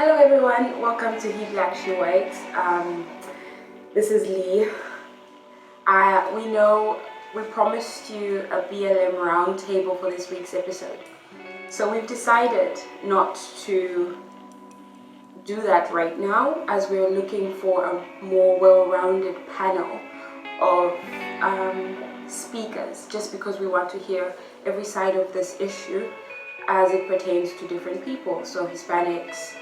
Hello everyone, welcome to He Black She White. This is Lee. We know we promised you a BLM roundtable for this week's episode. So we've decided not to do that right now, as we're looking for a more well-rounded panel of speakers, just because we want to hear every side of this issue as it pertains to different people. So Hispanics,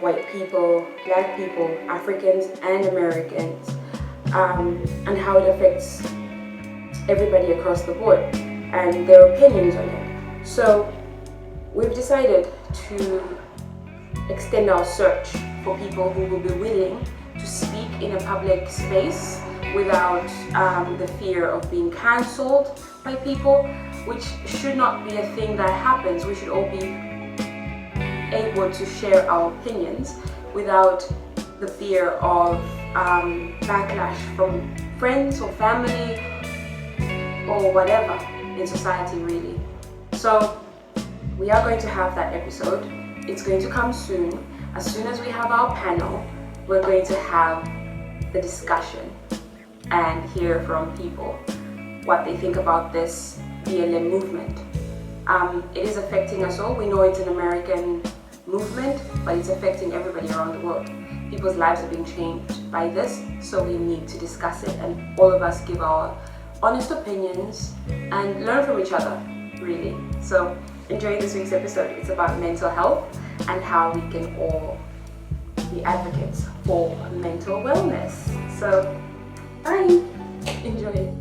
white people, black people, Africans and Americans, and how it affects everybody across the board and their opinions on it. So we've decided to extend our search for people who will be willing to speak in a public space without the fear of being cancelled by people, which should not be a thing that happens. We should all be able to share our opinions without the fear of backlash from friends or family or whatever in society, really. So we are going to have that episode. It's going to come soon. As soon as we have our panel, we're going to have the discussion and hear from people what they think about this BLM movement. It is affecting us all. We know it's an American movement, but it's affecting everybody around the world. People's lives are being changed by this, so we need to discuss it and all of us give our honest opinions and learn from each other, really. So enjoy this week's episode. It's about mental health and how we can all be advocates for mental wellness. So bye, enjoy.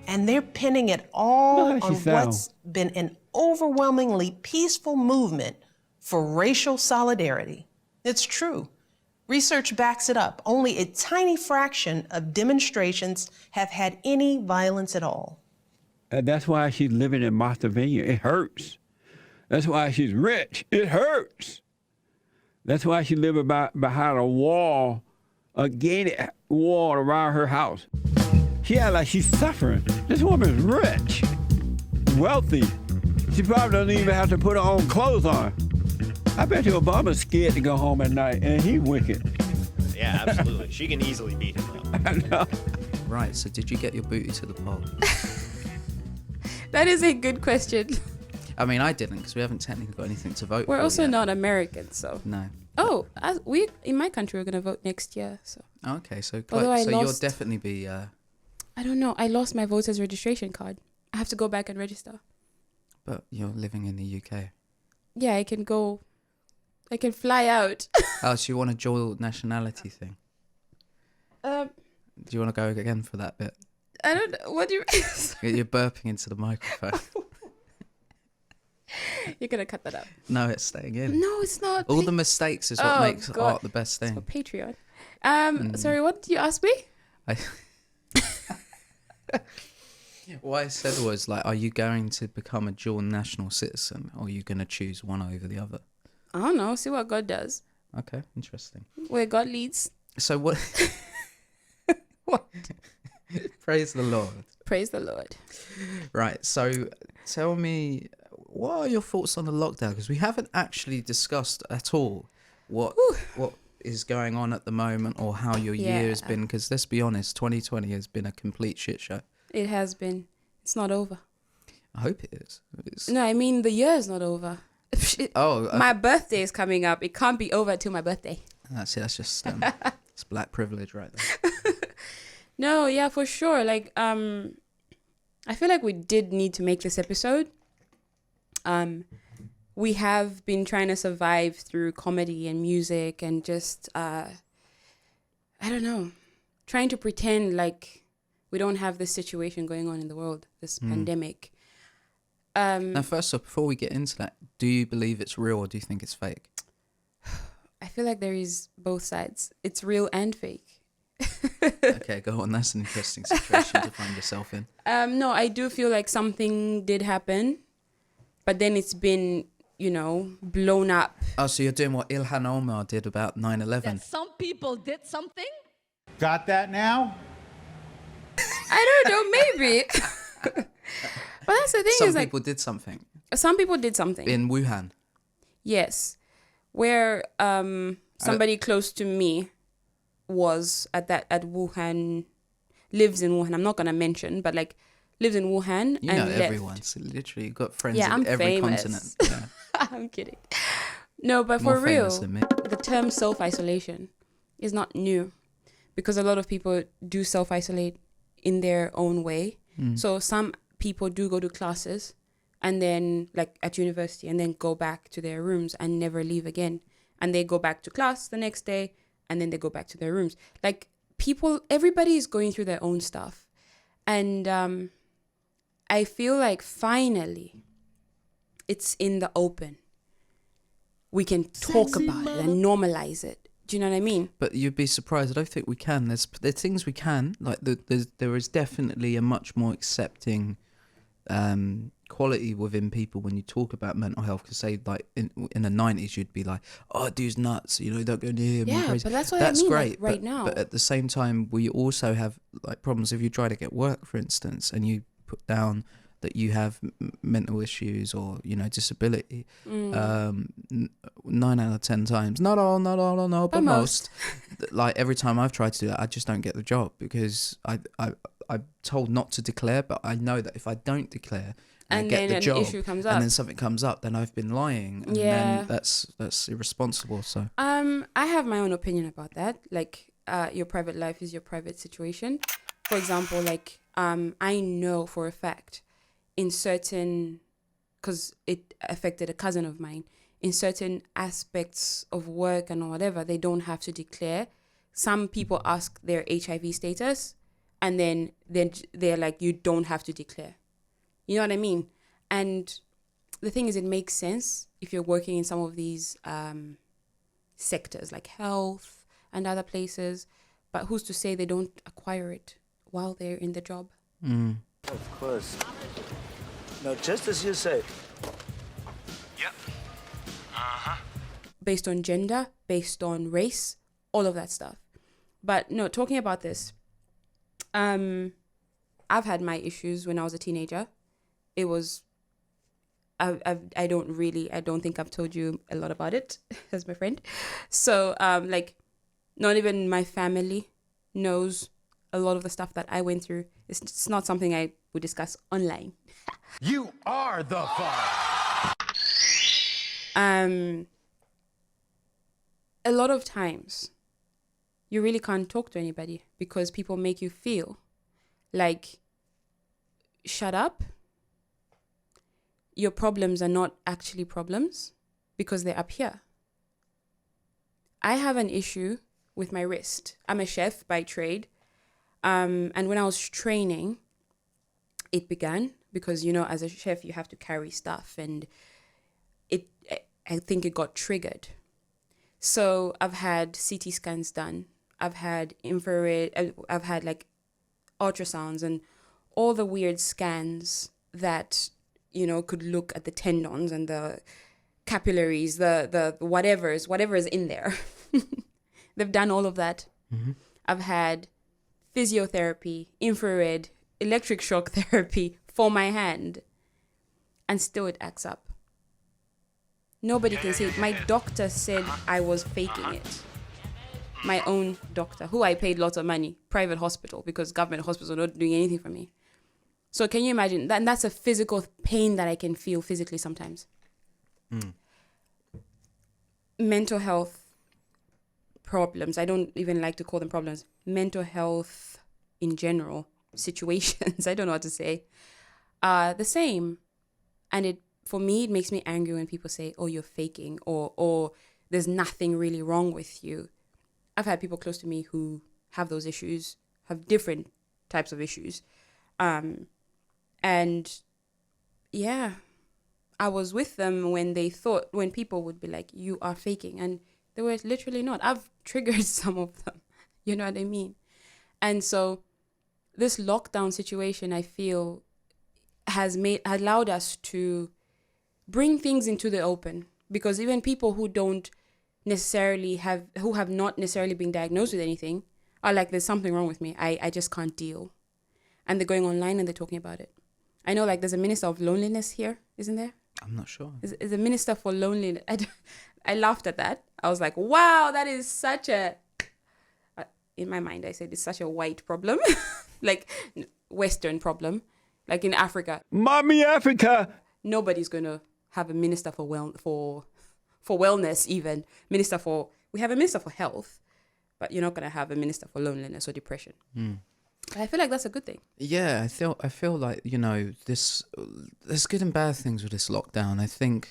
And they're pinning it all on what's been an overwhelmingly peaceful movement for racial solidarity. It's true. Research backs it up. Only a tiny fraction of demonstrations have had any violence at all. That's why she's living in Martha Vineyard. It hurts. That's why she's rich. It hurts. That's why she lives behind a wall, a gated wall around her house. She acts like she's suffering. This woman's rich, wealthy. She probably doesn't even have to put her own clothes on. I bet you Obama's scared to go home at night, and he's wicked. Yeah, absolutely. She can easily beat him up. I know. Right, so did you get your booty to the poll? That is a good question. I mean, I didn't, because we haven't technically got anything to vote for. We're also yet. not Americans, so. No. Oh, we in my country we're gonna vote next year. So. Okay, so Although you'll definitely be. I don't know. I lost my voter's registration card. I have to go back and register. But you're living in the UK. Yeah, I can go. I can fly out. Oh, so you want a dual nationality thing? Do you want to go again for that bit? I don't know. What do you? You're burping into the microphone. You're gonna cut that out. No, it's staying in. No, it's not. All the mistakes is what makes art the best thing. It's for Patreon. Sorry, what did you ask me? What I said was, like, are you going to become a dual national citizen, or are you going to choose one over the other? I don't know. See what God does. Okay, interesting. Where God leads. So what? What? Praise the Lord. Praise the Lord. Right. So tell me, what are your thoughts on the lockdown? Because we haven't actually discussed at all what is going on at the moment, or how your year has been. Because let's be honest, 2020 has been a complete shit show. It has been. It's not over. I hope it is. No, I mean the year is not over. My birthday is coming up. It can't be over till my birthday. That's it. That's just it's black privilege right there. No, yeah, for sure. Like, I feel like we did need to make this episode. We have been trying to survive through comedy and music and just, I don't know, trying to pretend like we don't have this situation going on in the world, this pandemic. Now, first off, before we get into that, do you believe it's real or do you think it's fake? I feel like there is both sides. It's real and fake. Okay, go on. That's an interesting situation to find yourself in. No, I do feel like something did happen, but then it's been, blown up. Oh, so you're doing what Ilhan Omar did about 9/11? That some people did something? Got that now? I don't know, maybe. But that's the thing Some is like people did something. Some people did something. In Wuhan. Yes. Where somebody close to me was at Wuhan, lives in Wuhan. I'm not gonna mention, but like lives in Wuhan You and know left. everyone. So literally, you've got friends Yeah, in I'm every famous. continent. Yeah. I'm kidding. No, but More for real, famous than me. the term self-isolation is not new because a lot of people do self-isolate in their own way. So some people do go to classes and then like at university and then go back to their rooms and never leave again. And they go back to class the next day and then they go back to their rooms. Like everybody is going through their own stuff. And I feel like finally it's in the open. We can talk about it and normalize it. Do you know what I mean? But you'd be surprised. I don't think we can. There's things we can. Like there is definitely a much more accepting quality within people when you talk about mental health. Because say like in the 90s, you'd be like, "Oh, dude's nuts," you know, don't go near him. Yeah, crazy. but that's what I mean, great. like, right but, now. But at the same time, we also have like problems if you try to get work, for instance, and you put down that you have mental issues or, you know, disability, 9 out of 10 times, not all, no, but most, like every time I've tried to do that, I just don't get the job because I'm told not to declare, but I know that if I don't declare and I get the job, issue comes up, and then something comes up, then I've been lying, and then that's irresponsible. So I have my own opinion about that. Like, your private life is your private situation. For example, like, I know for a fact in certain, because it affected a cousin of mine, in certain aspects of work and whatever, they don't have to declare. Some people ask their HIV status and then they're like, you don't have to declare. You know what I mean? And the thing is, it makes sense if you're working in some of these sectors like health and other places, but who's to say they don't acquire it while they're in the job? Of course. No, just as you said. Yep. Uh-huh. Based on gender, based on race, all of that stuff. But no, talking about this, I've had my issues when I was a teenager. It was, I don't think I've told you a lot about it as my friend. So, like, not even my family knows a lot of the stuff that I went through. It's not something I would discuss online. You are the fun. A lot of times, you really can't talk to anybody because people make you feel like, shut up. Your problems are not actually problems because they're up here. I have an issue with my wrist. I'm a chef by trade. And when I was training, it began because, you know, as a chef, you have to carry stuff, and I think it got triggered. So I've had CT scans done. I've had infrared, I've had like ultrasounds and all the weird scans that, you know, could look at the tendons and the capillaries, the whatever is in there. They've done all of that. Mm-hmm. I've had physiotherapy, infrared, electric shock therapy for my hand, and still it acts up. Nobody can see it. My doctor said I was faking it. My own doctor, who I paid lots of money, private hospital, because government hospitals are not doing anything for me. So can you imagine? That's a physical pain that I can feel physically sometimes. Mental health problems, I don't even like to call them problems. Mental health in general, situations, I don't know what to say, are the same. And for me, it makes me angry when people say, oh, you're faking, or there's nothing really wrong with you. I've had people close to me who have those issues, have different types of issues. And yeah, I was with them when people would be like, you are faking. And they were literally not. I've triggered some of them. You know what I mean? And so this lockdown situation, I feel, has allowed us to bring things into the open, because even people who have not necessarily been diagnosed with anything are like, there's something wrong with me. I just can't deal. And they're going online and they're talking about it. I know, like, there's a minister of loneliness here, isn't there? I'm not sure. Is a minister for loneliness. I laughed at that. I was like, wow, that is such a... in my mind, I said it's such a white problem. Like, Western problem. Like in Africa. Mommy Africa! Nobody's going to have a minister for wellness even. We have a minister for health, but you're not going to have a minister for loneliness or depression. I feel like that's a good thing. Yeah, I feel like, you know, there's good and bad things with this lockdown. I think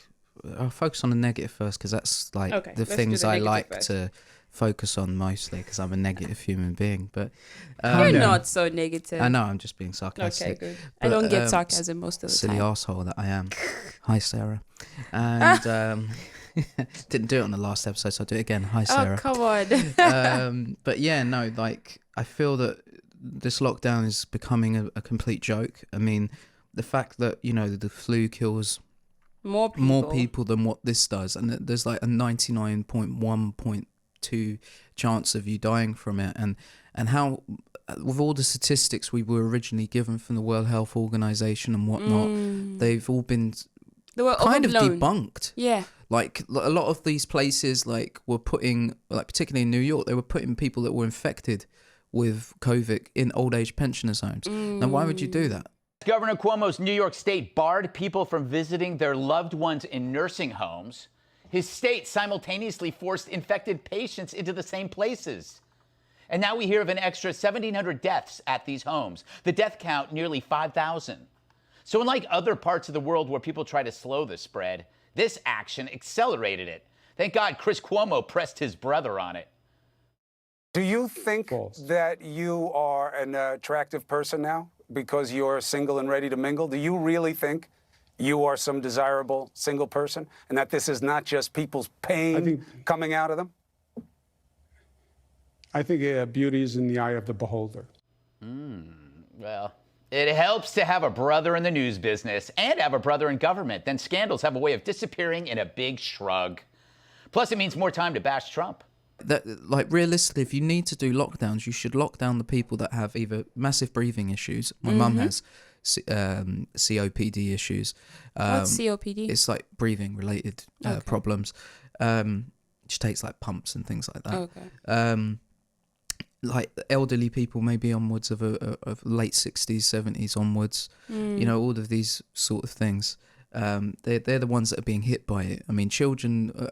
I'll focus on the negative first, because that's like the things I like to focus on mostly, because I'm a negative human being. But you're not so negative. I know, I'm just being sarcastic. Okay, good. But, I don't get sarcasm most of the silly time. asshole that I am. Hi, Sarah. And didn't do it on the last episode, so I'll do it again. Hi, Sarah. Oh, come on. But yeah, no, like, I feel that this lockdown is becoming a complete joke. I mean, the fact that, you know, the flu kills more people than what this does, and there's like a 99.1.2 chance of you dying from it, and how, with all the statistics we were originally given from the World Health Organization and whatnot, they've all been kind of debunked. Yeah. Like, a lot of these places, like, were putting, like, particularly in New York, they were putting people that were infected with COVID in old age pensioners' homes. Now, why would you do that? Governor Cuomo's New York State barred people from visiting their loved ones in nursing homes. His state simultaneously forced infected patients into the same places. And now we hear of an extra 1,700 deaths at these homes. The death count nearly 5,000. So unlike other parts of the world where people try to slow the spread, this action accelerated it. Thank God Chris Cuomo pressed his brother on it. Do you think that you are an attractive person now because you're single and ready to mingle? Do you really think you are some desirable single person and that this is not just people's pain coming out of them? I think beauty is in the eye of the beholder. Well, it helps to have a brother in the news business and have a brother in government. Then scandals have a way of disappearing in a big shrug. Plus, it means more time to bash Trump. That, like, realistically, if you need to do lockdowns, you should lock down the people that have either massive breathing issues. My mum has COPD issues. What's COPD? It's like breathing related problems. She takes like pumps and things like that. Okay. Like elderly people, maybe onwards of late 60s, 70s onwards. You know, all of these sort of things. They're the ones that are being hit by it. I mean, children.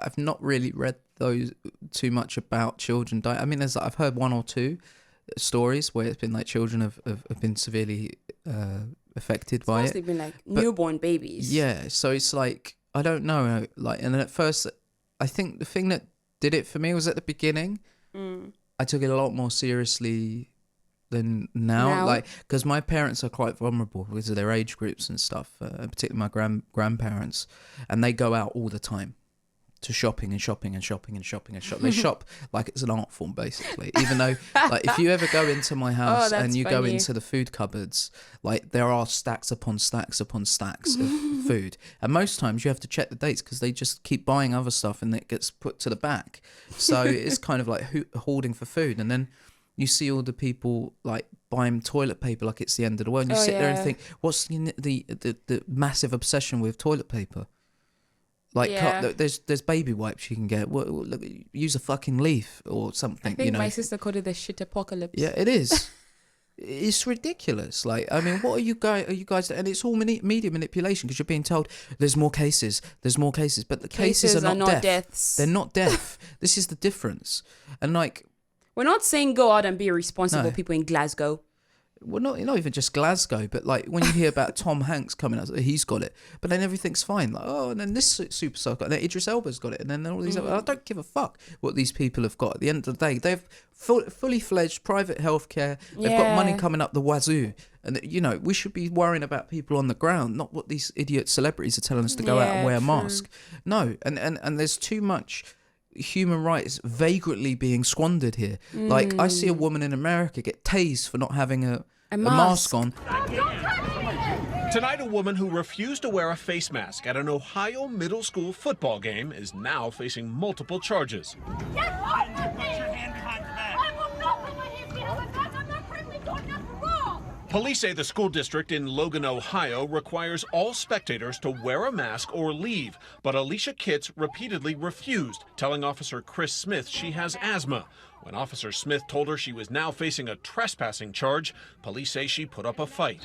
I've not really read those too much about children dying. I mean, I've heard one or two stories where it's been like children have been severely affected by it. It's mostly been like newborn babies. Yeah, so it's like, I don't know. Like, and at first, I think the thing that did it for me was at the beginning. I took it a lot more seriously than now. Like, because my parents are quite vulnerable because of their age groups and stuff, particularly my grandparents, and they go out all the time to shopping and shopping and shopping and shopping and shopping. They shop like it's an art form, basically. Even though, like, if you ever go into my house and you go into the food cupboards, like, there are stacks upon stacks upon stacks of food. And most times you have to check the dates because they just keep buying other stuff and it gets put to the back. So it's kind of like hoarding for food. And then you see all the people like buying toilet paper like it's the end of the world. And you sit there and think, what's the massive obsession with toilet paper? Like, there's baby wipes you can get. Look, use a fucking leaf or something. I think my sister called it the shit apocalypse. Yeah, it is. It's ridiculous. Like, I mean, what are you guys? And it's all media manipulation because you're being told there's more cases, but the cases are not deaths. They're not death. This is the difference. And like, we're not saying go out and be irresponsible people in Glasgow. Well, not even just Glasgow, but like when you hear about Tom Hanks coming out, he's got it, but then everything's fine. Like, oh, and then this superstar got it, and then Idris Elba's got it, and then all these other, I don't give a fuck what these people have got. At the end of the day, they've fully fledged private healthcare. They've got money coming up the wazoo, and you know, we should be worrying about people on the ground, not what these idiot celebrities are telling us to go out and wear a mask. No, and there's too much human rights vagrantly being squandered here. Like, I see a woman in America get tased for not having a mask on. Tonight, a woman who refused to wear a face mask at an Ohio middle school football game is now facing multiple charges. Get off of me! Put your hand behind your back. I will not put my hands behind my back. I'm not friendly. Don't nothing wrong. Police say the school district in Logan, Ohio requires all spectators to wear a mask or leave, but Alicia Kitts repeatedly refused, telling Officer Chris Smith she has asthma. When Officer Smith told her she was now facing a trespassing charge, police say she put up a fight.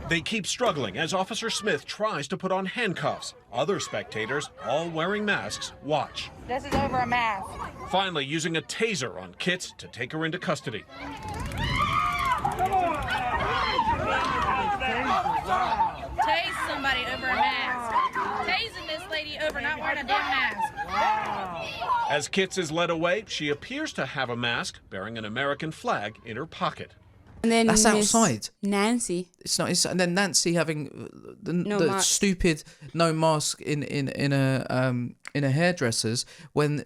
They keep struggling as Officer Smith tries to put on handcuffs. Other spectators, all wearing masks, watch. This is over a mask. Finally, using a taser on Kitts to take her into custody. Tase somebody over a mask. Tasing this lady over not wearing a damn mask. As Kitts is led away, she appears to have a mask bearing an American flag in her pocket. And then That's Miss outside. Nancy. It's not. And then Nancy having the mask. stupid no mask in a hairdresser's when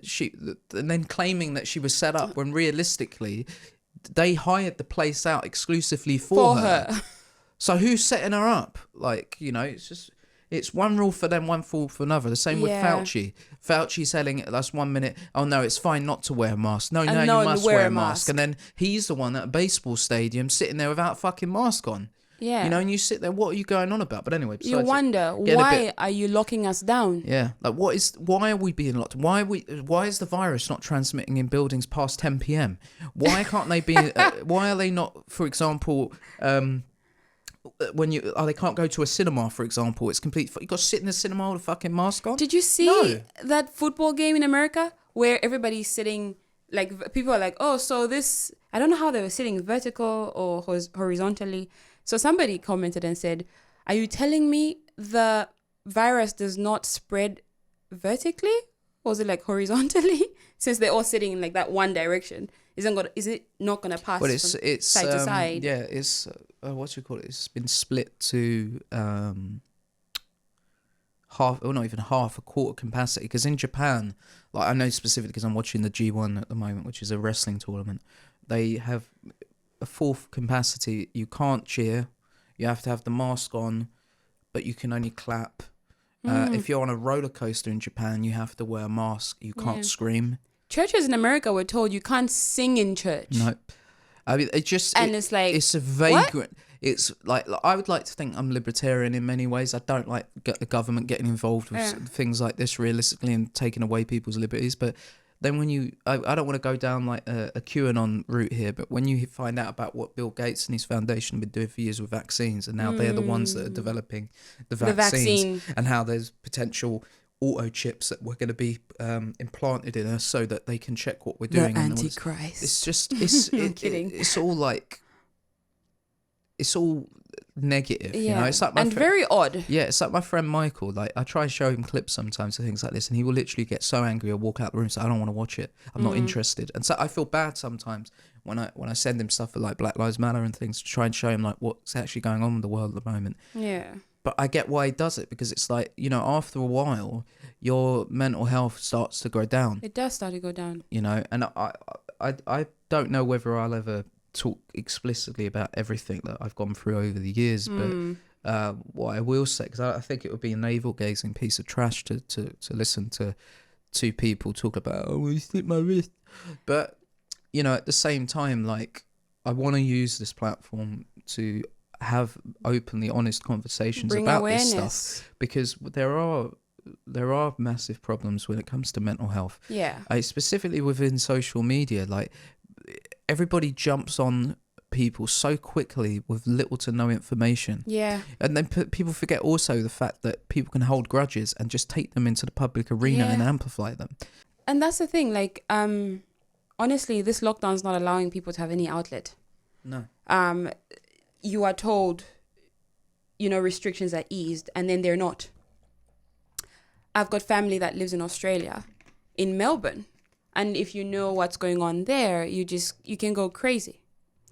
and then claiming that she was set up when realistically they hired the place out exclusively for her. So who's setting her up? Like, you know, it's one rule for them, one rule for another. The same with Fauci. Fauci telling us 1 minute, oh no, it's fine not to wear a mask. No, you must wear a mask. And then he's the one at a baseball stadium sitting there without a fucking mask on. Yeah. You know, and you sit there, what are you going on about? But anyway, You wonder, why are you locking us down? Yeah, like why are we being locked? Why is the virus not transmitting in buildings past 10 p.m? Why can't they be? Why are they not? For example, when they can't go to a cinema, for example, it's complete. You got to sit in the cinema with a fucking mask on. Did you see that football game in America where everybody's sitting? Like people are like, oh, so this. I don't know how they were sitting vertical or horizontally. So somebody commented and said, are you telling me the virus does not spread vertically? Or was it like horizontally? Since they're all sitting in like that one direction. Is it not going to pass from side to side? Yeah, it's, what do you call it? It's been split to half, or not even half, a quarter capacity. Because in Japan, like I know specifically because I'm watching the G1 at the moment, which is a wrestling tournament, they have a fourth capacity. You can't cheer. You have to have the mask on, but you can only clap. If you're on a roller coaster in Japan, you have to wear a mask. You can't scream. Churches in America were told you can't sing in church. No. I mean, it's like, it's a vagrant. It's like I would like to think I'm libertarian in many ways. I don't like the government getting involved with things like this realistically and taking away people's liberties. But then when I don't want to go down like a QAnon route here, but when you find out about what Bill Gates and his foundation have been doing for years with vaccines, and now they're the ones that are developing the vaccines, and how there's potential auto chips that we're going to be implanted in us so that they can check what we're doing. The Antichrist. It's just, I'm kidding. It's all like, it's all negative, you know. It's like very odd. Yeah, it's like my friend Michael. Like I try and show him clips sometimes of things like this, and he will literally get so angry or walk out the room and say, "I don't want to watch it. I'm not interested." And so I feel bad sometimes when I send him stuff for like Black Lives Matter and things to try and show him like what's actually going on in the world at the moment. Yeah. But I get why he does it, because it's like, you know, after a while, your mental health starts to go down. It does start to go down. You know, and I don't know whether I'll ever talk explicitly about everything that I've gone through over the years, but what I will say, because I think it would be a navel-gazing piece of trash to listen to two people talk about, oh, you slit my wrist. But, you know, at the same time, like, I want to use this platform to have openly honest conversations about this stuff, because there are massive problems when it comes to mental health. Yeah. Specifically within social media, like everybody jumps on people so quickly with little to no information. Yeah. And then people forget also the fact that people can hold grudges and just take them into the public arena and amplify them. And that's the thing, like, honestly, this lockdown's not allowing people to have any outlet. No. You are told, you know, restrictions are eased, and then they're not. I've got family that lives in Australia, in Melbourne. And if you know what's going on there, you can go crazy.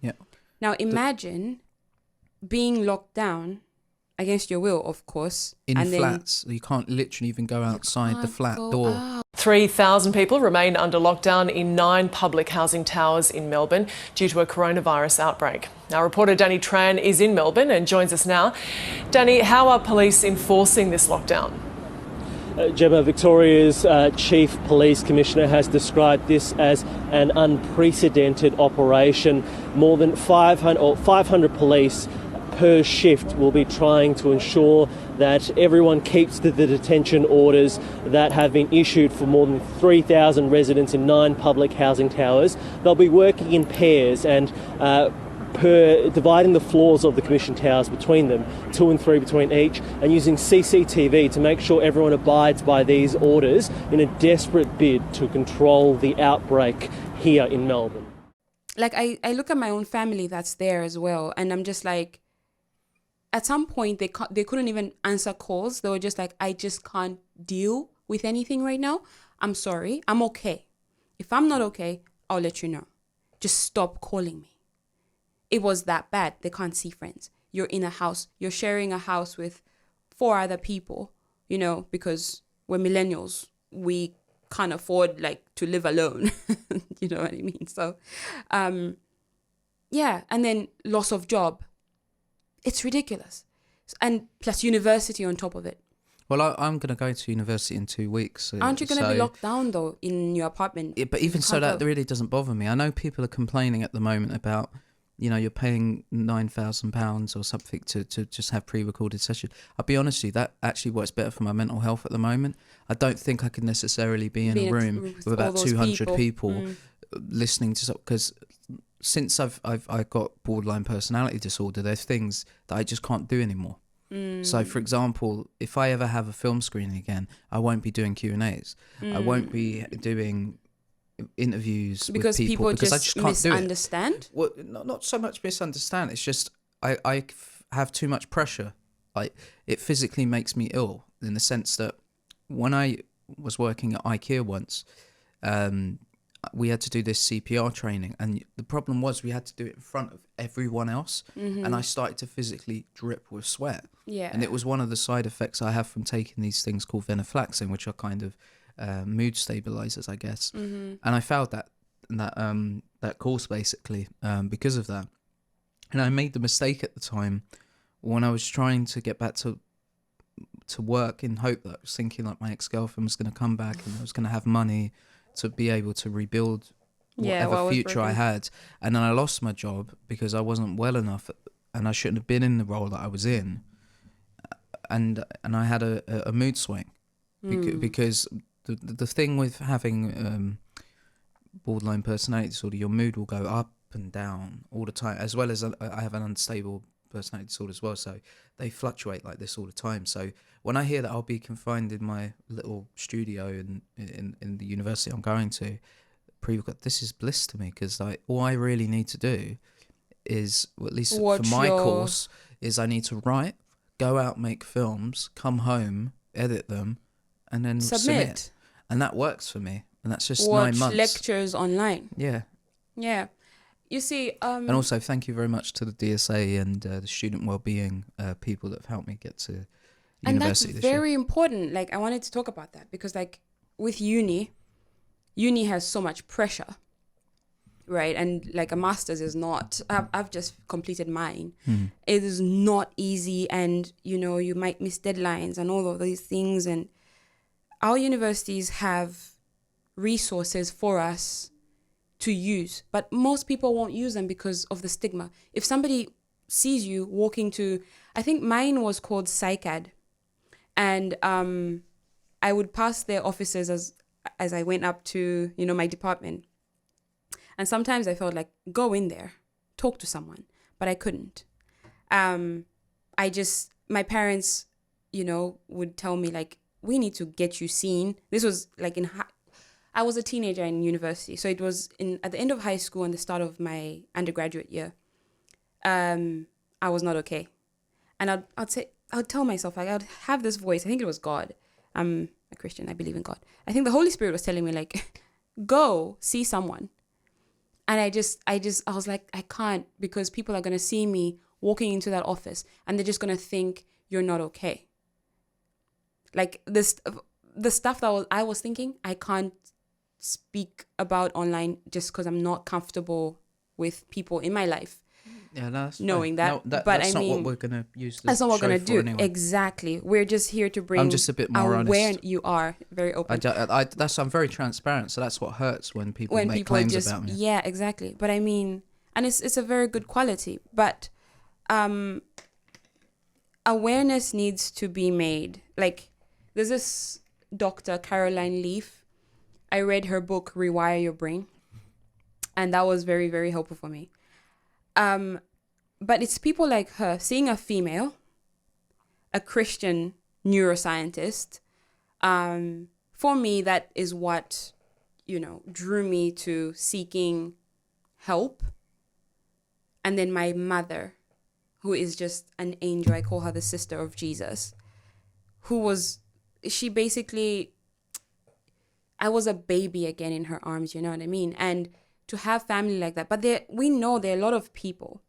Yeah. Now imagine being locked down against your will, of course. In flats. You can't literally even go outside the flat door. Out. 3,000 people remain under lockdown in 9 public housing towers in Melbourne due to a coronavirus outbreak. Our reporter Danny Tran is in Melbourne and joins us now. Danny, how are police enforcing this lockdown? Gemma, Victoria's Chief Police Commissioner has described this as an unprecedented operation. More than 500 police per shift will be trying to ensure that everyone keeps to the detention orders that have been issued for more than 3,000 residents in 9 public housing towers. They'll be working in pairs and dividing the floors of the Commission towers between them, 2 and 3 between each, and using CCTV to make sure everyone abides by these orders in a desperate bid to control the outbreak here in Melbourne. Like, I look at my own family that's there as well, and I'm just like, at some point they couldn't even answer calls. They were just like, I just can't deal with anything right now. I'm sorry. I'm okay. If I'm not okay, I'll let you know. Just stop calling me. It was that bad. They can't see friends. You're in a house. You're sharing a house with 4 other people, you know, because we're millennials. We can't afford like to live alone. You know what I mean? So, yeah. And then loss of job. It's ridiculous. And plus university on top of it. Well, I'm going to go to university in 2 weeks. Aren't you going to be locked down though in your apartment? Yeah, but even so, that really doesn't bother me. I know people are complaining at the moment about, you know, you're paying £9,000 or something to just have pre-recorded sessions. I'll be honest with you, that actually works better for my mental health at the moment. I don't think I could necessarily be in a room with about 200 people listening to something, because since I've got borderline personality disorder, there's things that I just can't do anymore. So, for example, if I ever have a film screening again, I won't be doing Q&As. I won't be doing interviews because with people because I just can't misunderstand? do it. Well, not so much misunderstand. It's just I have too much pressure. It physically makes me ill, in the sense that when I was working at IKEA once, we had to do this CPR training, and the problem was we had to do it in front of everyone else, and I started to physically drip with sweat. Yeah. And it was one of the side effects I have from taking these things called venlafaxine, which are kind of mood stabilizers, I guess. And I failed that course basically because of that. And I made the mistake at the time when I was trying to get back to work, in hope that I was thinking like my ex-girlfriend was going to come back and I was going to have money to be able to rebuild whatever future I had. And then I lost my job because I wasn't well enough, and I shouldn't have been in the role that I was in. And I had a mood swing because the thing with having borderline personality disorder, your mood will go up and down all the time, as well as I have an unstable personality disorder as well, so they fluctuate like this all the time. So when I hear that I'll be confined in my little studio in the university I'm going to, this is bliss to me, because all I really need to do is, well, at least for my course, is I need to write, go out, make films, come home, edit them, and then submit. And that works for me. And that's just 9 months. Lectures online. Yeah. Yeah. You see, and also thank you very much to the DSA and the student wellbeing people that have helped me get to university and that's this year. very important. Like, I wanted to talk about that because, like, with uni has so much pressure, right? And like a master's is not. I've just completed mine. It is not easy, and you know, you might miss deadlines and all of these things. And our universities have resources for us to use, but most people won't use them because of the stigma. If somebody sees you walking to, I think mine was called PsychAd, and I would pass their offices as I went up to, you know, my department, and sometimes I felt like, go in there, talk to someone, but I couldn't. My parents, you know, would tell me like, we need to get you seen. This was like I was a teenager in university, so it was at the end of high school and the start of my undergraduate year. I was not okay, and I'd tell myself, like, I'd have this voice. I think it was God. I'm a Christian. I believe in God. I think the Holy Spirit was telling me like, go see someone, and I was like, I can't, because people are gonna see me walking into that office and they're just gonna think you're not okay. Like the stuff that I was thinking, I can't speak about online just because I'm not comfortable with people in my life. Yeah, no, that's knowing fine. that. No, but that's I not mean, what we're gonna use. That's not what we're gonna do. Anyway. Exactly. We're just here to bring. I'm just a bit more honest. You are very open. I'm very transparent, so that's what hurts when people make people claims just, about me. Yeah, exactly. But I mean, and it's a very good quality. But awareness needs to be made. Like, there's this Dr. Caroline Leaf. I read her book Rewire Your Brain, and that was very, very helpful for me. But it's people like her, seeing a female, a Christian neuroscientist. For me, that is what, drew me to seeking help. And then my mother, who is just an angel, I call her the sister of Jesus, she basically, I was a baby again in her arms, you know what I mean? And to have family like that. But we know there are a lot of people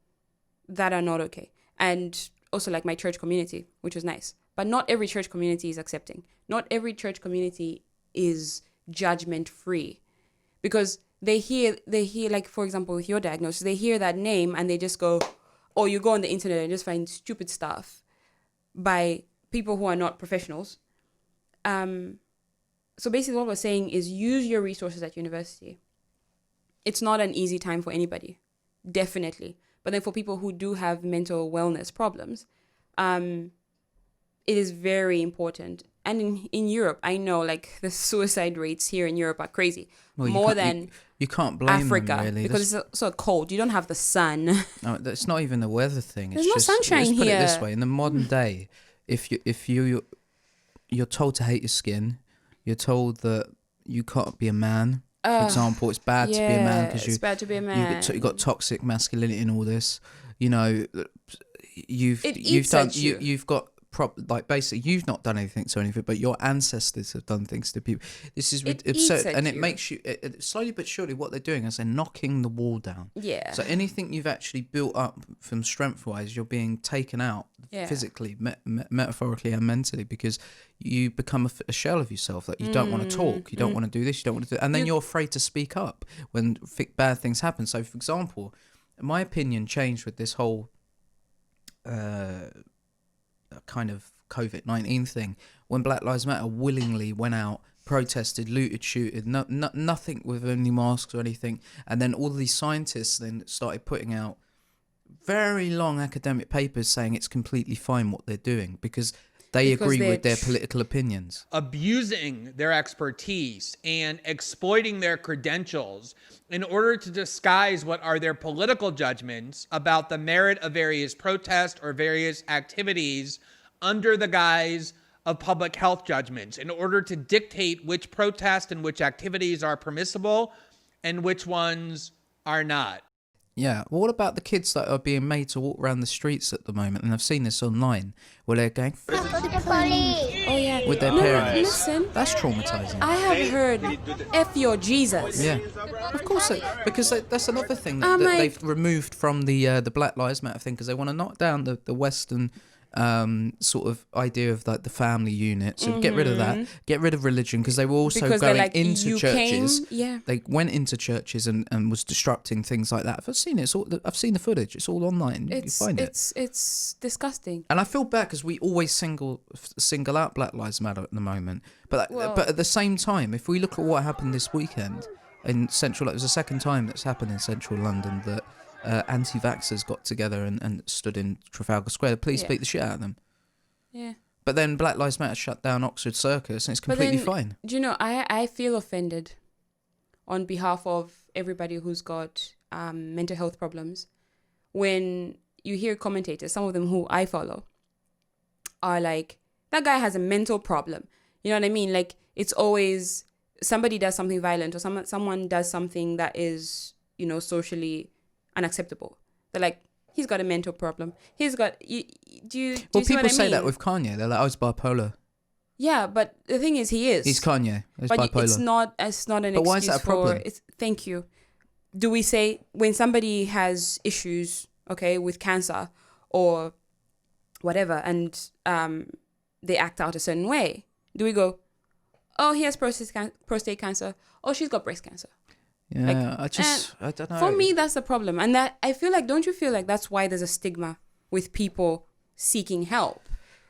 that are not okay. And also like my church community, which was nice. But not every church community is accepting. Not every church community is judgment free. Because they hear, like, for example, with your diagnosis, they hear that name and they just go, or you go on the internet and just find stupid stuff by people who are not professionals. So basically what we're saying is use your resources at university. It's not an easy time for anybody, definitely. But then for people who do have mental wellness problems, it is very important. And in Europe, I know like the suicide rates here in Europe are crazy. Well, more than you can't blame Africa, them, really. because it's so cold. You don't have the sun. No, it's not even a weather thing. There's it's no just, sunshine let's put here. it this way: in the modern day, if you're told to hate your skin, you're told that you can't be a man. For example, it's bad to be a man because it's bad to be a man. You've got toxic masculinity and all this. You've got basically you've not done anything to anything, but your ancestors have done things to people. This is absurd, and it makes you slowly but surely what they're doing is they're knocking the wall down. Yeah. So anything you've actually built up from strength wise, you're being taken out physically, metaphorically, and mentally, because you become a shell of yourself that you don't want to talk, you don't want to do this, you don't want to do, and then you're afraid to speak up when bad things happen. So, for example, my opinion changed with this whole kind of COVID-19 thing, when Black Lives Matter willingly went out, protested, looted, shooted, nothing with any masks or anything, and then all these scientists then started putting out very long academic papers saying it's completely fine what they're doing because they agree with their political opinions. Abusing their expertise and exploiting their credentials in order to disguise what are their political judgments about the merit of various protests or various activities under the guise of public health judgments, in order to dictate which protests and which activities are permissible and which ones are not. Yeah, well, what about the kids that are being made to walk around the streets at the moment? And I've seen this online where they're going Oh yeah, with their parents. Listen, that's traumatizing. I have heard "F your Jesus." Yeah, of course, because that's another thing that they've removed from the Black Lives Matter thing, because they want to knock down the Western sort of idea of like the family unit. So get rid of that. Get rid of religion, because they were also going into churches. They went into churches and was disrupting things like that. I've seen it. I've seen the footage. It's all online. You can find it. It's disgusting. And I feel bad because we always single out Black Lives Matter at the moment. But at the same time, if we look at what happened this weekend in central, it was the second time that's happened in central London that anti-vaxxers got together and stood in Trafalgar Square. The police beat the shit out of them. Yeah. But then Black Lives Matter shut down Oxford Circus, and it's completely fine. Do you know, I feel offended on behalf of everybody who's got mental health problems when you hear commentators, some of them who I follow, are like, that guy has a mental problem. You know what I mean? Like, it's always somebody does something violent, or someone does something that is, socially unacceptable. They're like, he's got a mental problem. He's got. Do you see what I mean? People say that with Kanye. They're like, oh, he's bipolar. Yeah, but the thing is, he is. He's Kanye. He's but bipolar. It's not an excuse. But why is that a problem? Thank you. Do we say when somebody has issues, okay, with cancer or whatever, and they act out a certain way? Do we go, oh, he has prostate cancer. Oh, she's got breast cancer. Yeah, I don't know. For me, that's the problem. And that I feel like, don't you feel like that's why there's a stigma with people seeking help,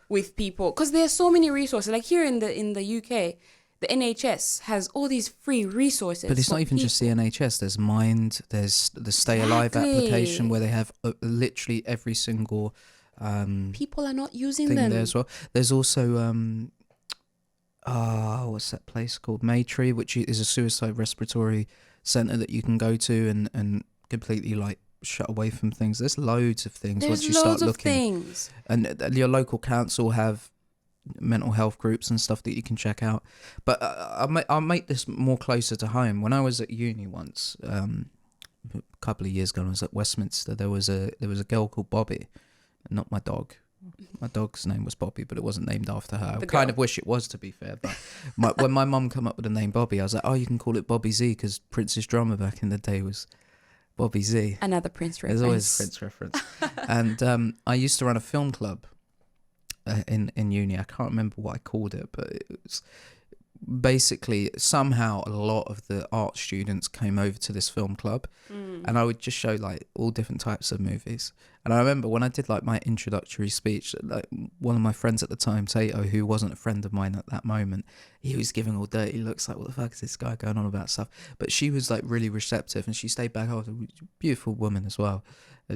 with people, because there's so many resources. Like here in the UK, the NHS has all these free resources. But it's not even just the NHS. There's Mind. There's the Stay Alive application where they have literally every single people are not using thing them there as well. There's also what's that place called? Maytree, which is a suicide respiratory centre that you can go to and completely like shut away from things. There's loads of things once you start looking. Things. And your local council have mental health groups and stuff that you can check out. But I'll make this more closer to home. When I was at uni once, a couple of years ago, when I was at Westminster, there was a girl called Bobby, not my dog. My dog's name was Bobby, but it wasn't named after her. I kind of wish it was, to be fair. But when my mum came up with the name Bobby, I was like, oh, you can call it Bobby Z, because Prince's drummer back in the day was Bobby Z. Another Prince reference. There's always a Prince reference. And I used to run a film club in uni. I can't remember what I called it, but it was basically somehow a lot of the art students came over to this film club, and I would just show like all different types of movies. And I remember when I did like my introductory speech, like one of my friends at the time, Tato, who wasn't a friend of mine at that moment, he was giving all dirty looks like, what the fuck is this guy going on about stuff? But she was like really receptive, and she stayed back. Oh, a beautiful woman as well.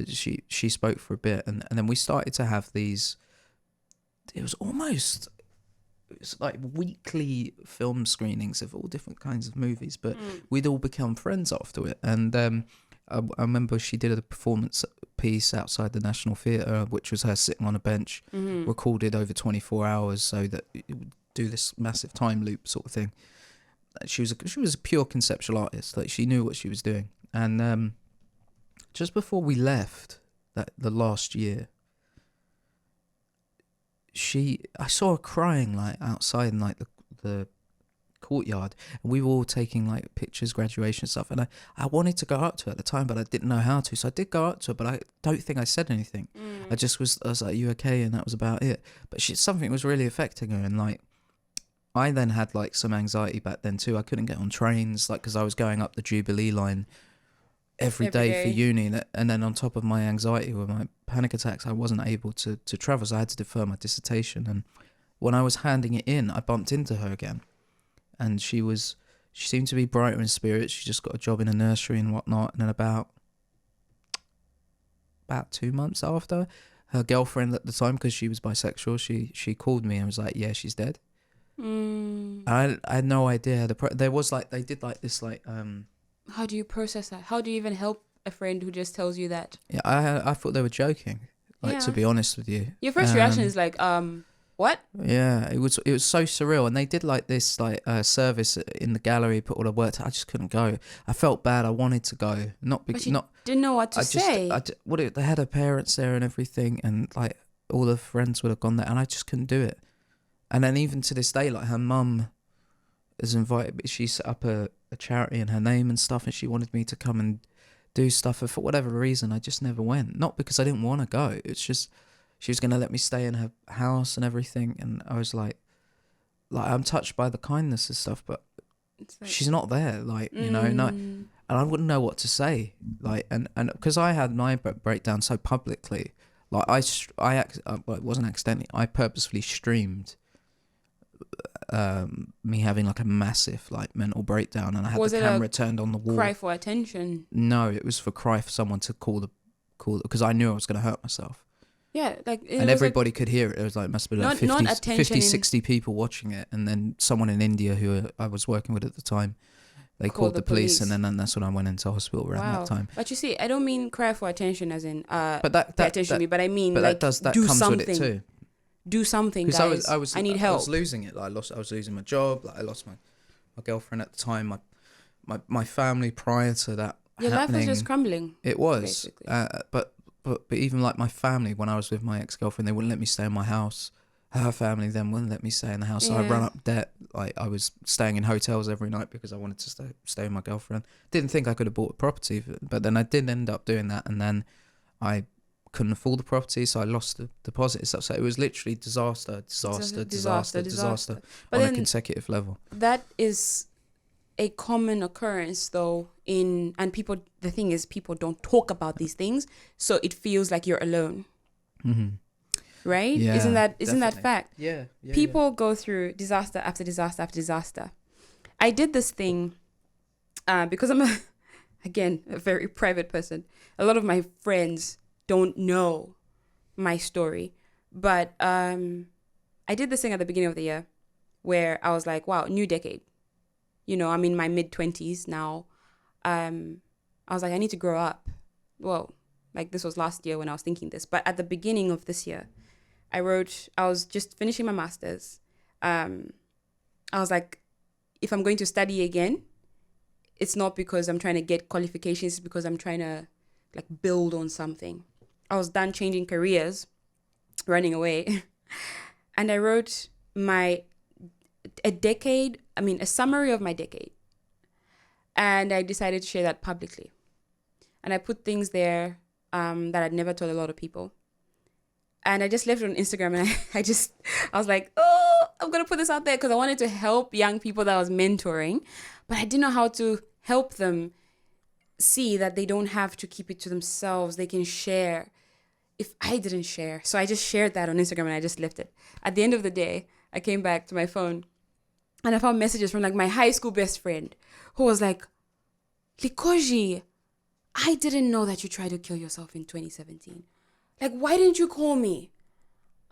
She spoke for a bit, and then we started to have these. It was like weekly film screenings of all different kinds of movies, but we'd all become friends after it. And I remember she did a performance piece outside the National Theatre, which was her sitting on a bench, recorded over 24 hours, so that it would do this massive time loop sort of thing. She was a pure conceptual artist. Like, she knew what she was doing. And just before we left, the last year, I saw her crying like outside in like the courtyard, and we were all taking like pictures, graduation stuff, and I wanted to go up to her at the time, but I didn't know how to, so I did go up to her, but I don't think I said anything. I was like, you okay? And that was about it. But something was really affecting her, and like I then had like some anxiety back then too. I couldn't get on trains, like, because I was going up the Jubilee line every day for uni, and then on top of my anxiety with my panic attacks, I wasn't able to travel, so I had to defer my dissertation. And when I was handing it in, I bumped into her again, and she seemed to be brighter in spirit. She just got a job in a nursery and whatnot. And then about 2 months after, her girlfriend at the time, because she was bisexual, she called me and was like, yeah, she's dead. I had no idea. There was like, they did like this like how do you process that? How do you even help a friend who just tells you that? Yeah, I thought they were joking. Like, to be honest with you, your first reaction is like, what? Yeah, it was so surreal. And they did like this like service in the gallery, put all the work. I just couldn't go. I felt bad. I wanted to go, didn't know what to say. They had her parents there and everything, and like all the friends would have gone there, and I just couldn't do it. And then even to this day, like, her mum is invited. She set up a charity in her name and stuff, and she wanted me to come and do stuff. And for whatever reason, I just never went. Not because I didn't want to go. It's just she was going to let me stay in her house and everything. And I was like I'm touched by the kindness and stuff, but like, she's not there. Like, you know, and I wouldn't know what to say. Like, and because I had my breakdown so publicly, like it wasn't accidentally. I purposefully streamed me having like a massive like mental breakdown, and I had the camera turned on the wall. Cry for attention? No, it was for someone to call because I knew I was going to hurt myself. Yeah, like, and everybody could hear it. It was like, must be like 50, 60 people watching it, and then someone in India who I was working with at the time, they called the police, and then that's when I went into hospital around that time. But you see, I don't mean cry for attention as in but that attention to me, but I mean, but like, that do comes something. with it too. Do something, guys. I need help. I was losing it. Like, I was losing my job. Like, I lost my girlfriend at the time. My family prior to that. Your life was just crumbling. It was. But even like my family, when I was with my ex-girlfriend, they wouldn't let me stay in my house. Her family then wouldn't let me stay in the house. So I ran up debt. Like, I was staying in hotels every night because I wanted to stay with my girlfriend. Didn't think I could have bought a property, but then I did end up doing that, and then I couldn't afford the property, so I lost the deposit and stuff. So it was literally disaster But on a consecutive level. That is a common occurrence though and people, the thing is people don't talk about these things, so it feels like you're alone. Right? Yeah, Isn't that definitely. fact? Yeah. People go through disaster after disaster after disaster. I did this thing because I'm again a very private person. A lot of my friends don't know my story, but I did this thing at the beginning of the year where I was like, wow, new decade. You know, I'm in my mid-20s now. I was like, I need to grow up. Well, like this was last year when I was thinking this, but at the beginning of this year, I was just finishing my master's. I was like, if I'm going to study again, it's not because I'm trying to get qualifications, it's because I'm trying to like build on something. I was done changing careers, running away. And I wrote a summary of my decade. And I decided to share that publicly. And I put things there that I'd never told a lot of people. And I just left it on Instagram, and I was like, oh, I'm going to put this out there because I wanted to help young people that I was mentoring, but I didn't know how to help them see that they don't have to keep it to themselves. They can share. If I didn't share. So I just shared that on Instagram and I just left it. At the end of the day, I came back to my phone and I found messages from like my high school best friend who was like, Likoji, I didn't know that you tried to kill yourself in 2017. Like, why didn't you call me?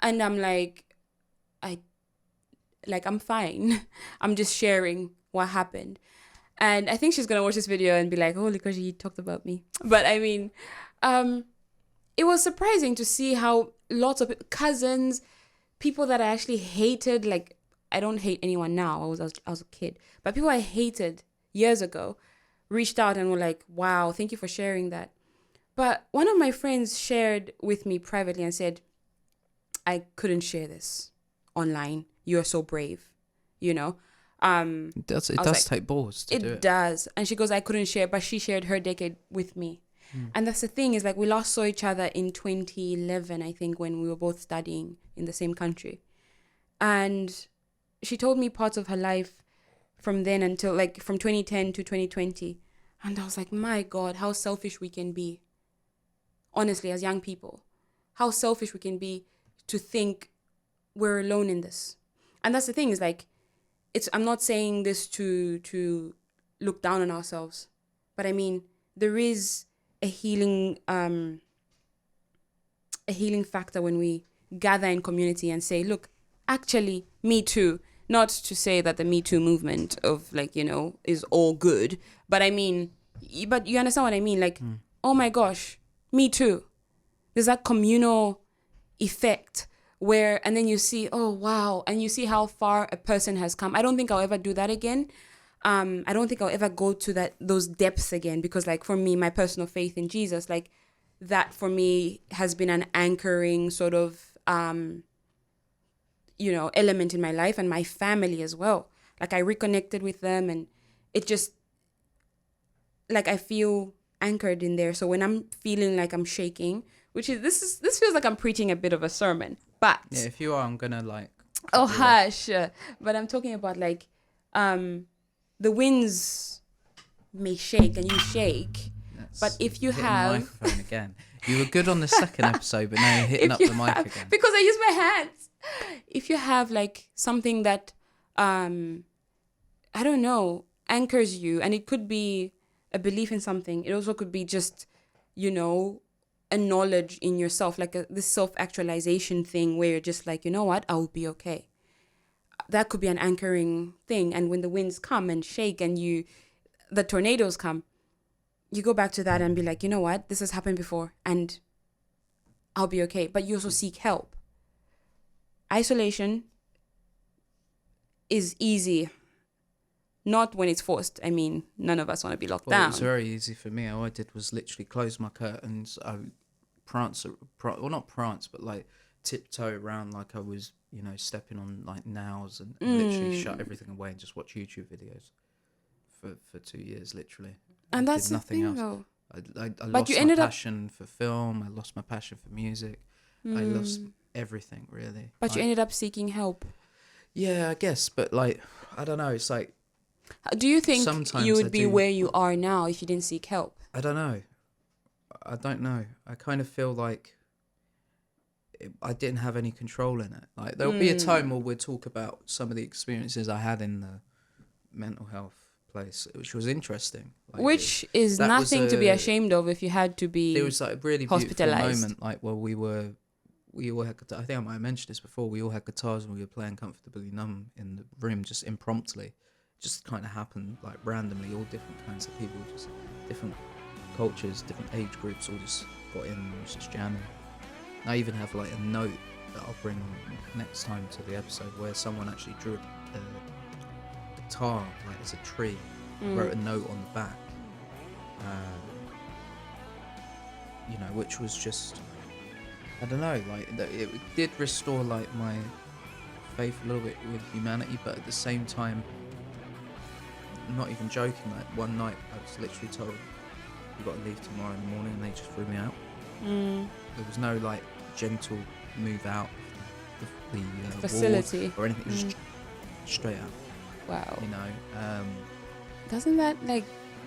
And I'm like, I'm fine. I'm just sharing what happened. And I think she's going to watch this video and be like, oh, Likoji, you talked about me. But I mean, it was surprising to see how lots of cousins, people that I actually hated, like, I don't hate anyone now. I was a kid. But people I hated years ago reached out and were like, wow, thank you for sharing that. But one of my friends shared with me privately and said, I couldn't share this online. You're so brave, you know? It does take balls to do it. It does. And she goes, I couldn't share, but she shared her decade with me. And that's the thing, is like we last saw each other in 2011, I think, when we were both studying in the same country. And she told me parts of her life from then until like from 2010 to 2020. And I was like, my God, how selfish we can be. Honestly, as young people, how selfish we can be to think we're alone in this. And that's the thing, is like, I'm not saying this to look down on ourselves, but I mean, there is a healing factor when we gather in community and say, look, actually, me too. Not to say that the Me Too movement of like, you know, is all good, but I mean, but you understand what I mean? Like, oh my gosh, me too. There's that communal effect where, and then you see, oh wow, and you see how far a person has come. I don't think I'll ever do that again. I don't think I'll ever go to those depths again, because like for me, my personal faith in Jesus, like that for me has been an anchoring sort of, element in my life, and my family as well. Like I reconnected with them, and it just, like I feel anchored in there. So when I'm feeling like I'm shaking, this feels like I'm preaching a bit of a sermon, but yeah, if you are, I'm gonna like. Oh hush! But I'm talking about like, the winds may shake and you shake, but if you have the microphone again, you were good on the second episode, but now you're hitting up the mic again because I use my hands. If you have like something that, I don't know, anchors you, and it could be a belief in something. It also could be just, a knowledge in yourself, like this self-actualization thing where you're just like, you know what, I will be okay. That could be an anchoring thing. And when the winds come and shake and the tornadoes come, you go back to that and be like, you know what, this has happened before and I'll be okay. But you also seek help. Isolation is easy. Not when it's forced. I mean, none of us want to be locked down. It was very easy for me. All I did was literally close my curtains. I not prance, but like tiptoe around like I was, stepping on like nails, and literally shut everything away and just watch YouTube videos for 2 years, literally. And that's did nothing the thing, else. though. I lost my passion for film. I lost my passion for music. I lost everything, really. But you ended up seeking help. Yeah, I guess. But like, I don't know. It's like, Do you think Sometimes you I would be do. where you are now if you didn't seek help? I don't know. I kind of feel like I didn't have any control in it. Like there'll be a time where we'll talk about some of the experiences I had in the mental health place, which was interesting. Like, Which is that was nothing to be ashamed of if you had to be There was like a really beautiful hospitalized. moment, like where we all had. I think I might have mentioned this before. We all had guitars and we were playing Comfortably Numb in the room, just impromptu. Just kind of happened, like randomly. All different kinds of people, just different cultures, different age groups, all just got in and was just jamming. I even have like a note that I'll bring next time to the episode where someone actually drew a guitar like as a tree, wrote a note on the back, you know, which was just, I don't know, like it did restore like my faith a little bit with humanity, but at the same time, I'm not even joking, like one night I was literally told, you got to leave tomorrow in the morning, and they just threw me out. There was no like gentle move out the facility ward or anything. It was just straight out. Wow. You know, doesn't that like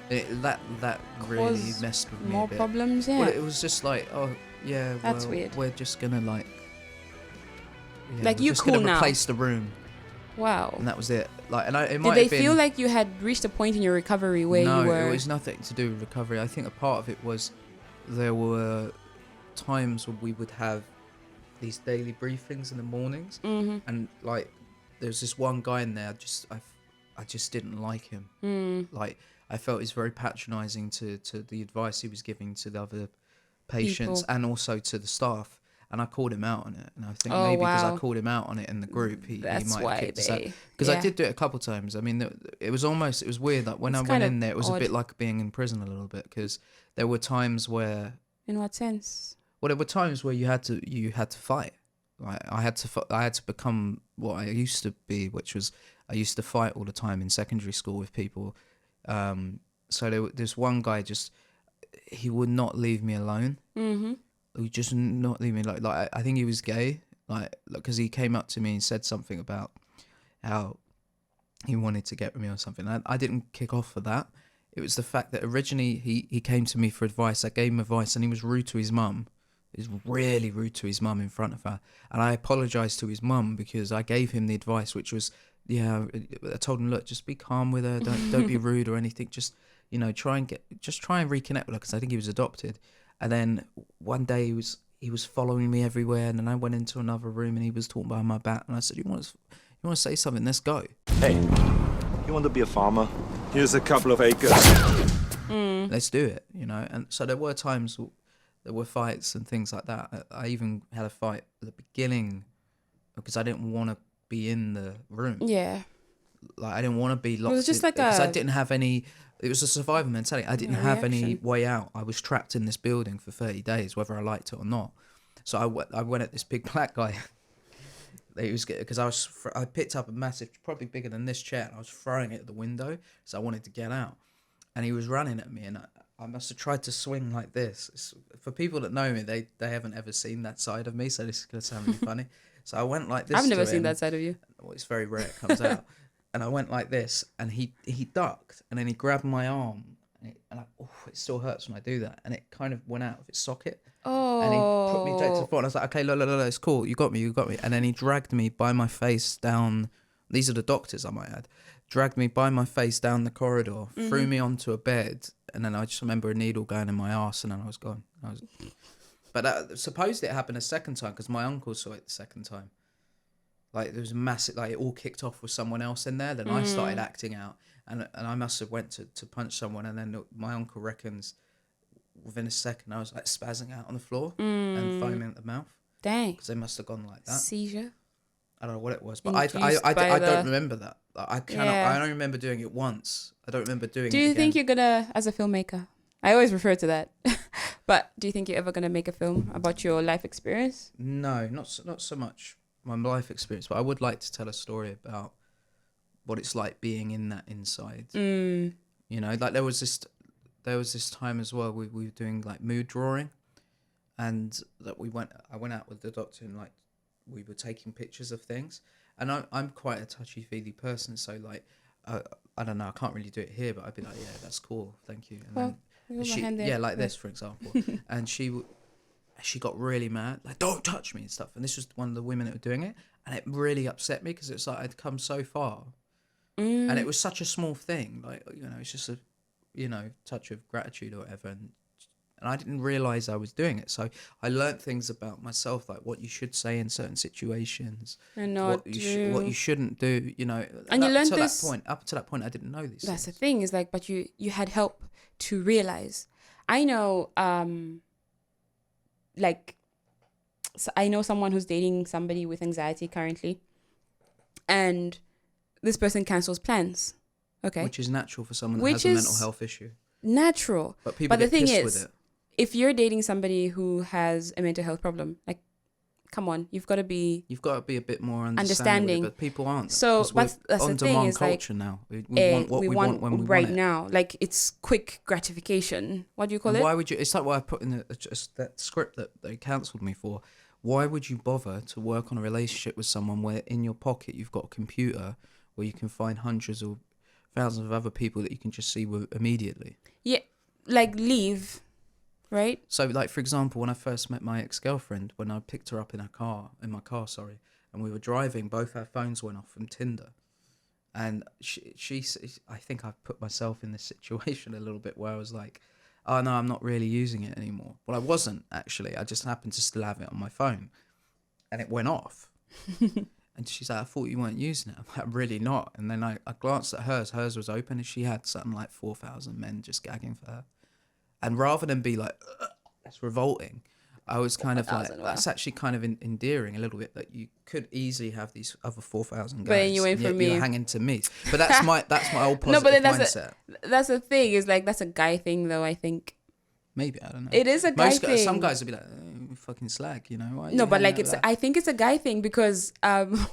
that really cause messed with me more a bit. problems? Yeah. Well, it was just like, oh yeah, That's well, weird. we're just gonna like, Like, we're you just cool gonna now. replace the room, Wow. and that was it. Like, and it Did might they have been, feel like you had reached a point in your recovery where no, you were? it was nothing to do with recovery. I think a part of it was there were times when we would have these daily briefings in the mornings, and like there's this one guy in there. I just didn't like him. Like I felt he's very patronising to the advice he was giving to the other patients People. and also to the staff. And I called him out on it, and I think Oh, maybe because I wow. called him out on it in the group, he That's might why have kicked us out. they- Because I yeah. did do it a couple times. I mean, it was weird. Like when It's I went kind of in there, it was odd. a bit like being in prison a little bit, because there were times where, In what sense? well, there were times where you had to fight. Like I had to become what I used to be, which was I used to fight all the time in secondary school with people. So there's one guy he would not leave me alone. He would just not leave me alone. Like I think he was gay, like because he came up to me and said something about how he wanted to get with me or something. I didn't kick off for that. It was the fact that originally he came to me for advice. I gave him advice and he was rude to his mum. He was really rude to his mum in front of her. And I apologised to his mum because I gave him the advice, which was, I told him, look, just be calm with her. Don't be rude or anything. Just, try and reconnect with her, because I think he was adopted. And then one day he was following me everywhere. And then I went into another room and he was talking behind my back. And I said, you want to say something? Let's go. Hey, you want to be a farmer? Here's a couple of acres. Let's do it, And so there were times there were fights and things like that. I even had a fight at the beginning because I didn't want to be in the room. Yeah. Like I didn't want to be locked. It was just like because I didn't have any. It was a survival mentality. I didn't have any reaction. way out. I was trapped in this building for 30 days, whether I liked it or not. So I went at this big black guy. Because I picked up a massive, probably bigger than this chair, and I was throwing it at the window, so I wanted to get out. And he was running at me, and I must have tried to swing like this. For people that know me, they haven't ever seen that side of me, so this is going to sound really funny. So I went like this. I've never to seen him. that side of you. Well, it's very rare it comes out. And I went like this, and he ducked, and then he grabbed my arm, and it still hurts when I do that. And it kind of went out of its socket. Oh. And he put me straight to the floor, and I was like, okay, look, it's cool. You got me. And then he dragged me by my face down. These are the doctors, I might add. Dragged me by my face down the corridor, threw me onto a bed, and then I just remember a needle going in my arse, and then I was gone. But supposedly it happened a second time because my uncle saw it the second time. Like there was massive, like it all kicked off with someone else in there. Then I started acting out, and I must have went to punch someone, and then my uncle reckons within a second I was like spazzing out on the floor and foaming at the mouth. Dang. Because they must have gone like that. Seizure. I don't know what it was, but Induced I by don't remember that. Like, I cannot. Yeah. I only remember doing it once. I don't remember doing it Do you again. think you're gonna, as a filmmaker, I always refer to that, but do you think you're ever gonna make a film about your life experience? No, not so much my life experience, but I would like to tell a story about what it's like being in that inside. Like there was this time as well. We were doing like mood drawing, and that I went out with the doctor and like we were taking pictures of things. And I'm quite a touchy-feely person, so like I don't know, I can't really do it here, but I'd be like, yeah, that's cool, thank you. And Well, then move my hand there. like Yeah. this, for example. And she got really mad, like, don't touch me and stuff. And this was one of the women that were doing it. And it really upset me because it's like I'd come so far. And it was such a small thing. Like, it's just a, touch of gratitude or whatever. And I didn't realize I was doing it. So I learned things about myself, like what you should say in certain situations. And not what you shouldn't do, And you learned this. Up to that point, I didn't know these That's things. the thing, is like, but you had help to realize. I know, so I know someone who's dating somebody with anxiety currently, and this person cancels plans. Okay. Which is natural for someone that has a mental health issue. Natural. But people the get thing pissed is, with it. if you're dating somebody who has a mental health problem, like, come on, you've got to be a bit more understanding. But people aren't. So that's the on thing, demand is culture like, now. We want what we want when we right want it. now. Like, it's quick gratification. What do you call And it? why would you? It's like what I put in just that script that they cancelled me for. Why would you bother to work on a relationship with someone where in your pocket you've got a computer where you can find hundreds or thousands of other people that you can just see immediately? Yeah, like, leave, right? So, like, for example, when I first met my ex-girlfriend, when I picked her up in my car, and we were driving, both our phones went off from Tinder. And I think I put myself in this situation a little bit where I was like, oh no, I'm not really using it anymore. Well, I wasn't, actually. I just happened to still have it on my phone. And it went off. And she's like, I thought you weren't using it. I'm like, really not. And then I glanced at hers. Hers was open, and she had something like 4,000 men just gagging for her. And rather than be like, that's revolting, I was kind of like, that's actually kind of endearing a little bit, that you could easily have these other 4,000 guys. But then you went for me. You're hanging to me. But that's my old positive No, but then mindset. that's the thing, is like, that's a guy thing though, I think. Maybe, I don't know. It is a guy thing. Some guys would be like, oh, fucking slag, Why No, but like, I think it's a guy thing, because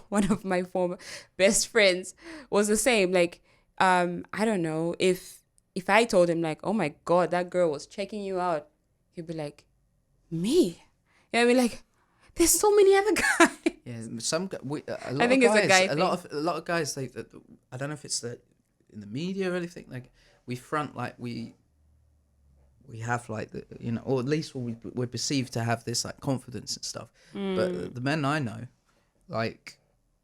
one of my former best friends was the same. Like, I don't know, if I told him like, oh my God, that girl was checking you out, he'd be like, me? Yeah, I mean, like, there's so many other guys. Yeah, I think it's a guy thing. A lot of guys, I don't know if it's in the media or anything, like, we front like we have like or at least we're perceived to have this like confidence and stuff. But the men I know, like,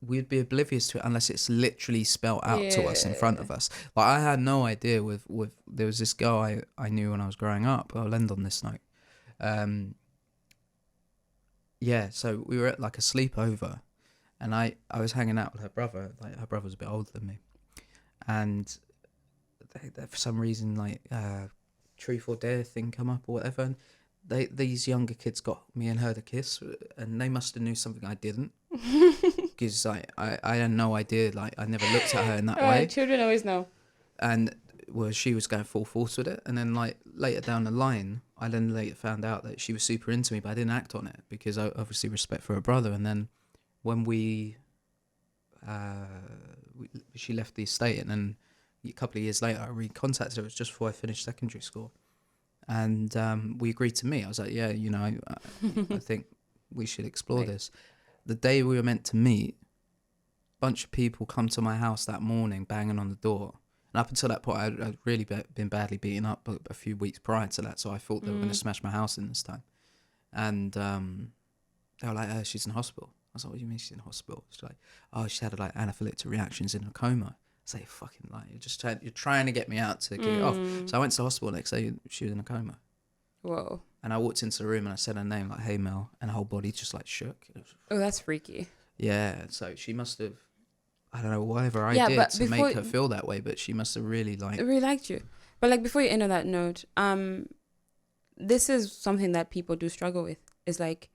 we'd be oblivious to it unless it's literally spelled out to us in front of us. Like, I had no idea with there was this girl I knew when I was growing up. I'll end on this note. So we were at like a sleepover, and I was hanging out with her brother. Like, her brother's a bit older than me, and they for some reason, like, truth or dare thing come up or whatever, and these younger kids got me and her to kiss, and they must have knew something I didn't, because I had no idea. Like, I never looked at her in that way. Children always know. And she was going full force with it, and then like later down the line, I then later found out that she was super into me, but I didn't act on it because I obviously respect for her brother. And then when she left the estate, and then a couple of years later I recontacted her. It was just before I finished secondary school, and we agreed to meet. I was like, yeah, I think we should explore this. The day we were meant to meet, a bunch of people come to my house that morning banging on the door. And up until that point, I'd really been badly beaten up a few weeks prior to that, so I thought they were going to smash my house in this time. And they were like, she's in hospital. I was like, what do you mean she's in hospital? She's like, oh, she had like anaphylactic reactions in a coma. I say, fucking like, you're trying to get me out to get it off. So I went to the hospital next day, she was in a coma. Whoa. And I walked into the room and I said her name, like, hey Mel, and her whole body just like shook. Oh, that's freaky. Yeah, so she must have, I don't know, whatever I did to make her feel that way, but she must have really liked you. But like, before you end on that note, this is something that people do struggle with. Is like,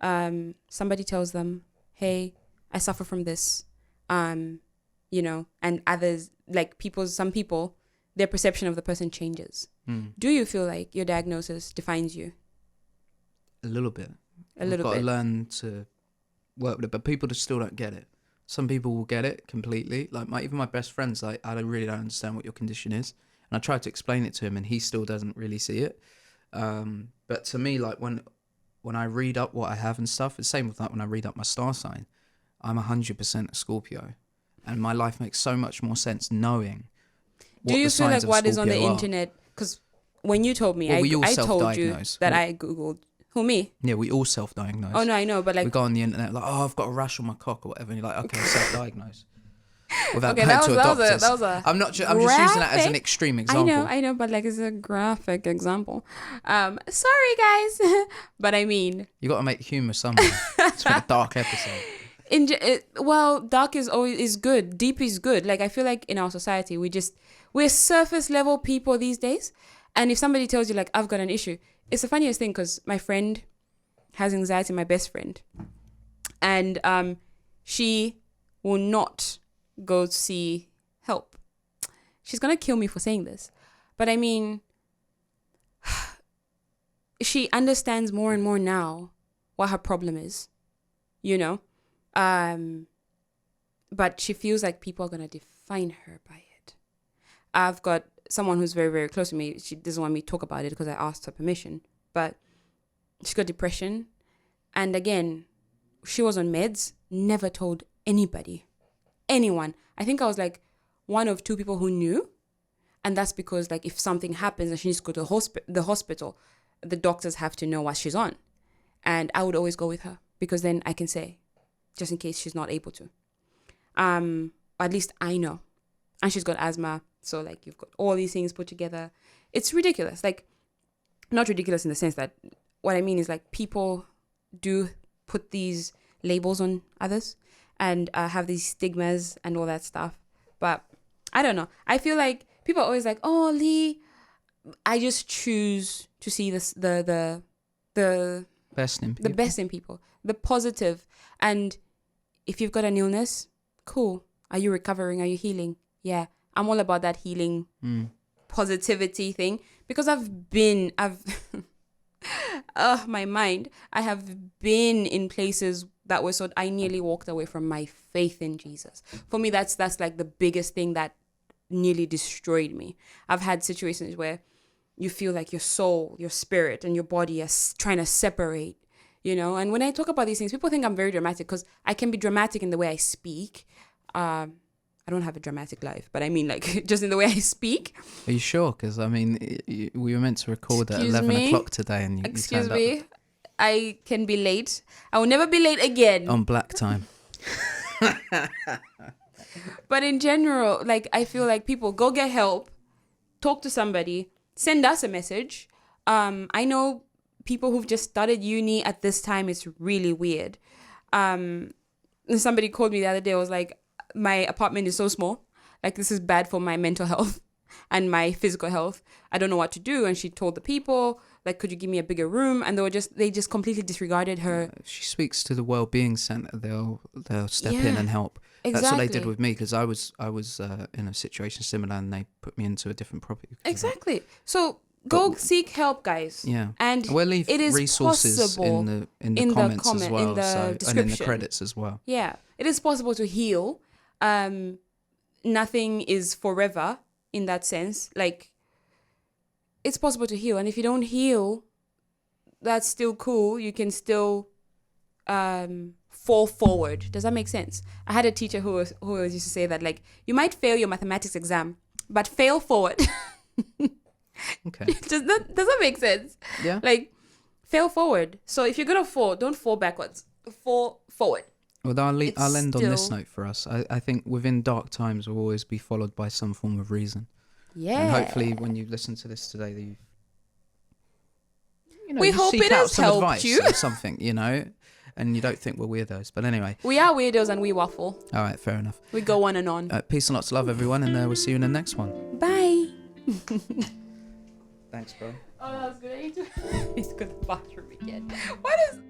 somebody tells them, hey, I suffer from this, and others, like some people, their perception of the person changes. Do you feel like your diagnosis defines you? A little bit. I've got to learn to work with it, but people just still don't get it. Some people will get it completely. Like even my best friend's like, I really don't understand what your condition is. And I tried to explain it to him and he still doesn't really see it. But to me, like when I read up what I have and stuff, it's the same with that when I read up my star sign. I'm 100% a Scorpio. and my life makes so much more sense knowing. Do you feel like what is on the internet? Because when you told me, I told you that I googled. Who, me? Yeah, we all self-diagnose. Oh no, I know, but like we go on the internet like, oh, I've got a rash on my cock or whatever, and you're like, okay, self-diagnose. Without going to a doctor. That was a I'm just using that as an extreme example. I know, but like it's a graphic example. Sorry guys, but I mean, you got to make humor somewhere. It's been a dark episode. Well, dark is good. Deep is good. Like I feel like in our society, we're surface level people these days. And if somebody tells you like I've got an issue, it's the funniest thing because my friend has anxiety, my best friend, and she will not go see help. She's gonna kill me for saying this, but I mean, she understands more and more now what her problem is, you know, but she feels like people are gonna define her by it. I've got someone who's very, very close to me. She doesn't want me to talk about it because I asked her permission, but she's got depression, and again, she was on meds, never told anyone. I think I was like one of two people who knew, and that's because like if something happens and she needs to go to the hospital, the doctors have to know what she's on, and I would always go with her because then I can say, just in case she's not able to. At least I know, and she's got asthma, so like you've got all these things put together. It's ridiculous. Like, not ridiculous in the sense that what I mean is like people do put these labels on others and have these stigmas and all that stuff. But I don't know. I feel like people are always like, oh, Lee, I just choose to see this, the best in people. The best in people, the positive. And if you've got an illness, cool. Are you recovering? Are you healing? Yeah. I'm all about that healing positivity thing because my mind. I have been in places that were so I nearly walked away from my faith in Jesus. For me, that's like the biggest thing that nearly destroyed me. I've had situations where you feel like your soul, your spirit, and your body are trying to separate, you know. And when I talk about these things, people think I'm very dramatic because I can be dramatic in the way I speak. I don't have a dramatic life, but I mean, like, just in the way I speak. Are you sure? Because, I mean, we were meant to record at 11 o'clock today and you Excuse turned me. up. I can be late. I will never be late again. On black time. But in general, like, I feel like people go get help, talk to somebody, send us a message. I know people who've just started uni at this time. It's really weird. Somebody called me the other day. I was like, my apartment is so small. Like, this is bad for my mental health and my physical health. I don't know what to do. And she told the people, like, could you give me a bigger room? And they just completely disregarded her. She speaks to the Wellbeing Centre. They'll step in and help. Exactly. That's what they did with me because I was in a situation similar and they put me into a different property. Exactly. So go seek help, guys. Yeah. And we'll leave it is resources possible in the comments as well. in the description. And in the credits as well. Yeah. It is possible to heal. Nothing is forever in that sense. Like, it's possible to heal. And if you don't heal, that's still cool. You can still fall forward. Does that make sense? I had a teacher who used to say that, like, you might fail your mathematics exam, but fail forward. Okay. Does that make sense? Yeah. Like, fail forward. So if you're going to fall, don't fall backwards. Fall forward. Well, I'll end on this note for us. I think within dark times will always be followed by some form of reason. Yeah. And hopefully when you listen to this today, that we hope seek it out has some helped advice you. or something, you know, and you don't think we're weirdos. But anyway. We are weirdos and we waffle. All right, fair enough. We go on and on. Peace and lots of love, everyone, and we'll see you in the next one. Bye. Thanks, bro. Oh, that was good. I need to go to the bathroom again. What is...